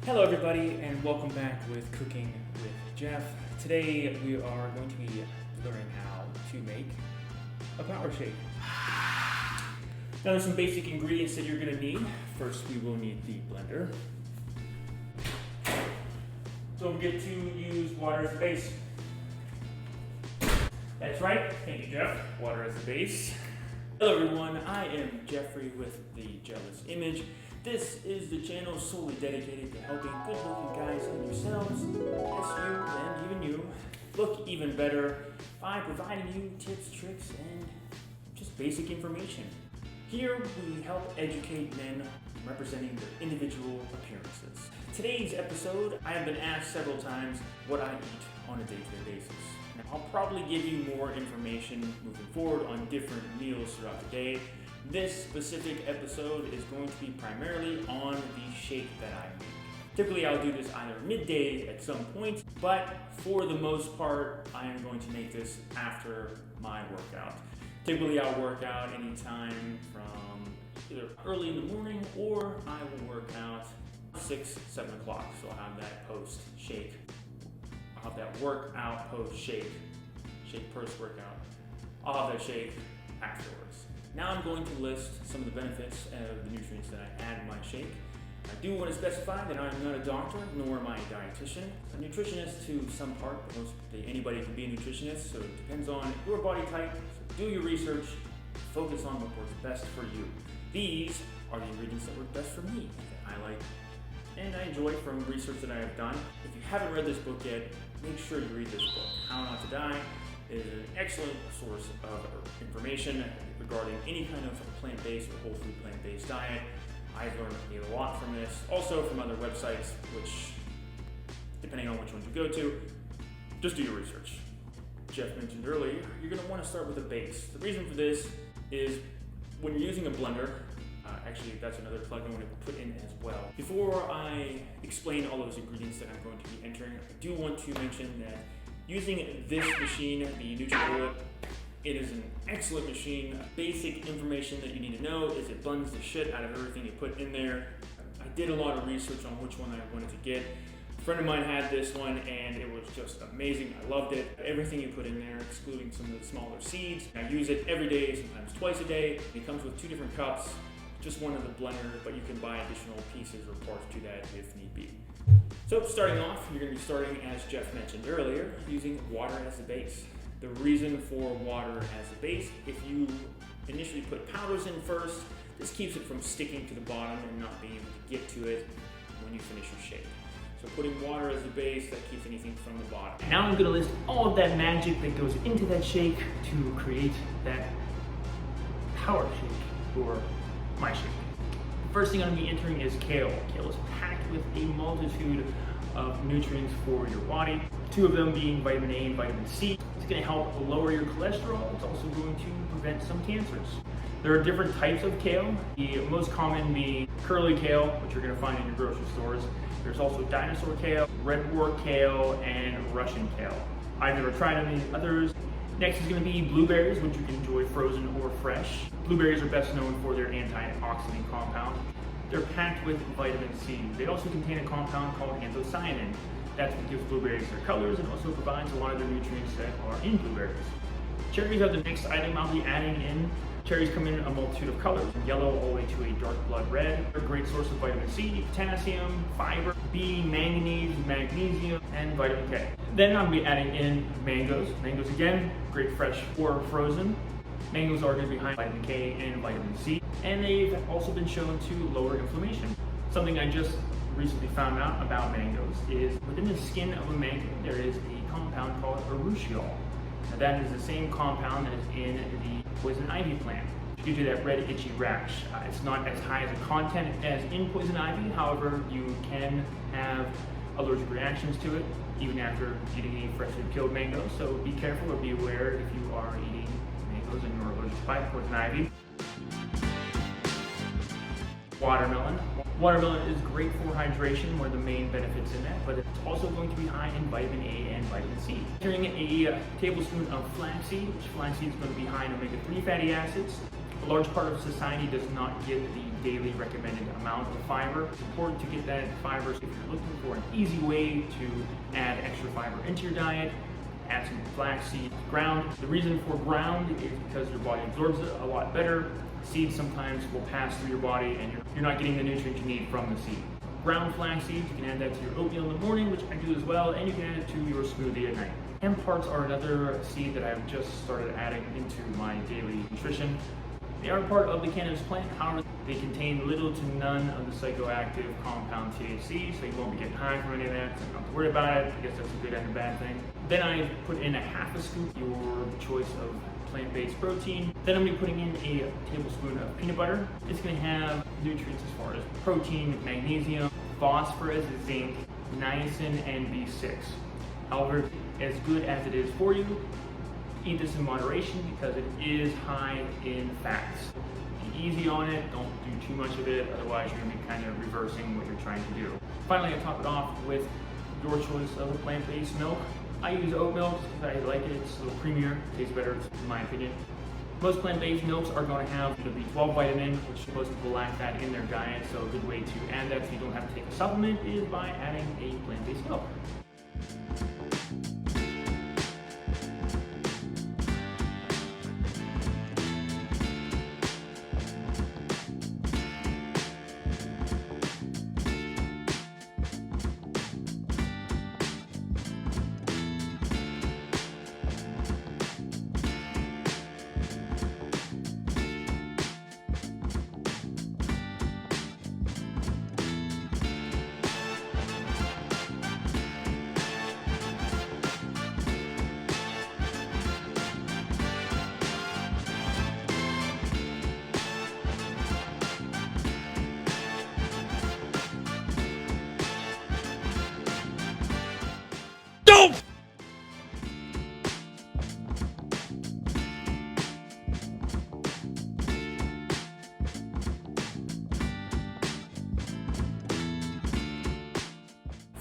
Hello everybody and welcome back with Cooking with Jeff. Today we are going to be learning how to make a power shake. Now there's some basic ingredients that you're going to need. First we will need the blender. Don't forget to use water as the base. That's right, thank you Jeff, water as the base. Hello everyone, I am Jeffrey with The Jealous Image. This is the channel solely dedicated to helping good-looking guys like yourselves, yes you and even you, look even better by providing you tips, tricks, and just basic information. Here we help educate men representing their individual appearances. Today's episode, I have been asked several times what I eat on a day-to-day basis. Now, I'll probably give you more information moving forward on different meals throughout the day. This specific episode is going to be primarily on the shake that I make. Typically I'll do this either midday at some point, but for the most part I am going to make this after my workout. Typically I'll work out anytime from either early in the morning or I will work out 6, 7 o'clock. So I'll have that post-shake. I'll have that workout post-shake, shake post-workout. I'll have that shake afterwards. Now I'm going to list some of the benefits of the nutrients that I add in my shake. I do want to specify that I'm not a doctor, nor am I a dietitian. A nutritionist to some part, but anybody can be a nutritionist, so it depends on your body type. So do your research, focus on what works best for you. These are the ingredients that work best for me, that I like and I enjoy from research that I have done. If you haven't read this book yet, make sure you read this book. How Not to Die is an excellent source of information regarding any kind of plant-based or whole food plant-based diet. I've learned a lot from this, also from other websites, which, depending on which ones you go to, just do your research. Jeff mentioned earlier, you're going to want to start with a base. The reason for this is when you're using a blender, actually that's another plug I'm going to put in as well. Before I explain all those ingredients that I'm going to be entering, I do want to mention that using this machine, the NutriBullet, it is an excellent machine. Basic information that you need to know is it blends the shit out of everything you put in there. I did a lot of research on which one I wanted to get. A friend of mine had this one and it was just amazing. I loved it. Everything you put in there, excluding some of the smaller seeds. I use it every day, sometimes twice a day. It comes with 2 different cups, just one in the blender, but you can buy additional pieces or parts to that if need be. So starting off, you're going to be starting, as Jeff mentioned earlier, using water as the base. The reason for water as a base, if you initially put powders in first, this keeps it from sticking to the bottom and not being able to get to it when you finish your shake. So putting water as the base, that keeps anything from the bottom. Now I'm going to list all of that magic that goes into that shake to create that power shake, or my shake. First thing I'm going to be entering is kale. Kale is packed with a multitude of nutrients for your body. 2 of them being vitamin A and vitamin C. It's going to help lower your cholesterol. It's also going to prevent some cancers. There are different types of kale. The most common being curly kale, which you're going to find in your grocery stores. There's also dinosaur kale, red wart kale, and Russian kale. I've never tried any others. Next is going to be blueberries, which you can enjoy frozen or fresh. Blueberries are best known for their antioxidant compound. They're packed with vitamin C. They also contain a compound called anthocyanin. That's what gives blueberries their colors and also provides a lot of the nutrients that are in blueberries. Cherries are the next item I'll be adding in. Cherries come in a multitude of colors, from yellow all the way to a dark blood red. They're a great source of vitamin C, potassium, fiber, B, manganese, magnesium, and vitamin K. Then I'll be adding in mangoes. Mangoes again, great fresh or frozen. Mangoes are going to be high in vitamin K and vitamin C, and they've also been shown to lower inflammation. Something I just recently found out about mangoes is within the skin of a mango there is a compound called urushiol. Now that is the same compound that is in the poison ivy plant, which gives you that red itchy rash. It's not as high as a content as in poison ivy, however you can have allergic reactions to it even after eating a freshly killed mango, so be careful or be aware if you are eating mangoes and you're allergic to poison ivy. Watermelon. Watermelon is great for hydration, one of the main benefits in that, but it's also going to be high in vitamin A and vitamin C. Entering a tablespoon of flaxseed, which flaxseed is going to be high in omega-3 fatty acids. A large part of society does not get the daily recommended amount of fiber. It's important to get that fiber if you're looking for an easy way to add extra fiber into your diet. Add some flaxseed ground. The reason for ground is because your body absorbs it a lot better. Seeds sometimes will pass through your body and you're not getting the nutrients you need from the seed. Ground flaxseed, you can add that to your oatmeal in the morning, which I do as well, and you can add it to your smoothie at night. Hemp parts are another seed that I've just started adding into my daily nutrition. They are part of the cannabis plant, however, they contain little to none of the psychoactive compound THC, so you won't be getting high from any of that, so don't have to worry about it. I guess that's a good and a bad thing. Then I put in a half a scoop, your choice of plant-based protein. Then I'm going to be putting in a tablespoon of peanut butter. It's going to have nutrients as far as protein, magnesium, phosphorus, zinc, niacin, and B6. However, as good as it is for you, eat this in moderation because it is high in fats. Be easy on it, don't do too much of it, otherwise you're going to be kind of reversing what you're trying to do. Finally, I top it off with your choice of a plant-based milk. I use oat milk because I like it, it's a little creamier, tastes better in my opinion. Most plant-based milks are going to have the B12 vitamin, which most people lack that in their diet, so a good way to add that so you don't have to take a supplement is by adding a plant-based milk.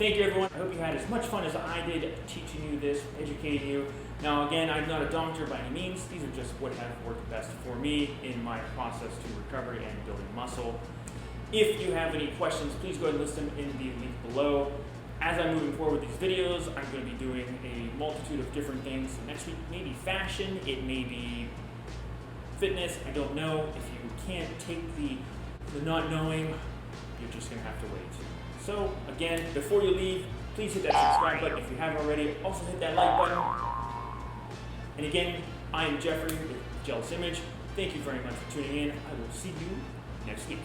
Thank you, everyone. I hope you had as much fun as I did teaching you this, educating you. Now, again, I'm not a doctor by any means. These are just what have worked best for me in my process to recovery and building muscle. If you have any questions, please go ahead and list them in the link below. As I'm moving forward with these videos, I'm going to be doing a multitude of different things. Next week, maybe fashion, it may be fitness, I don't know. If you can't take the not knowing, you're just going to have to wait. So, again, before you leave, please hit that subscribe button if you haven't already. Also hit that like button. And again, I am Jeffrey with Jealous Image. Thank you very much for tuning in. I will see you next week.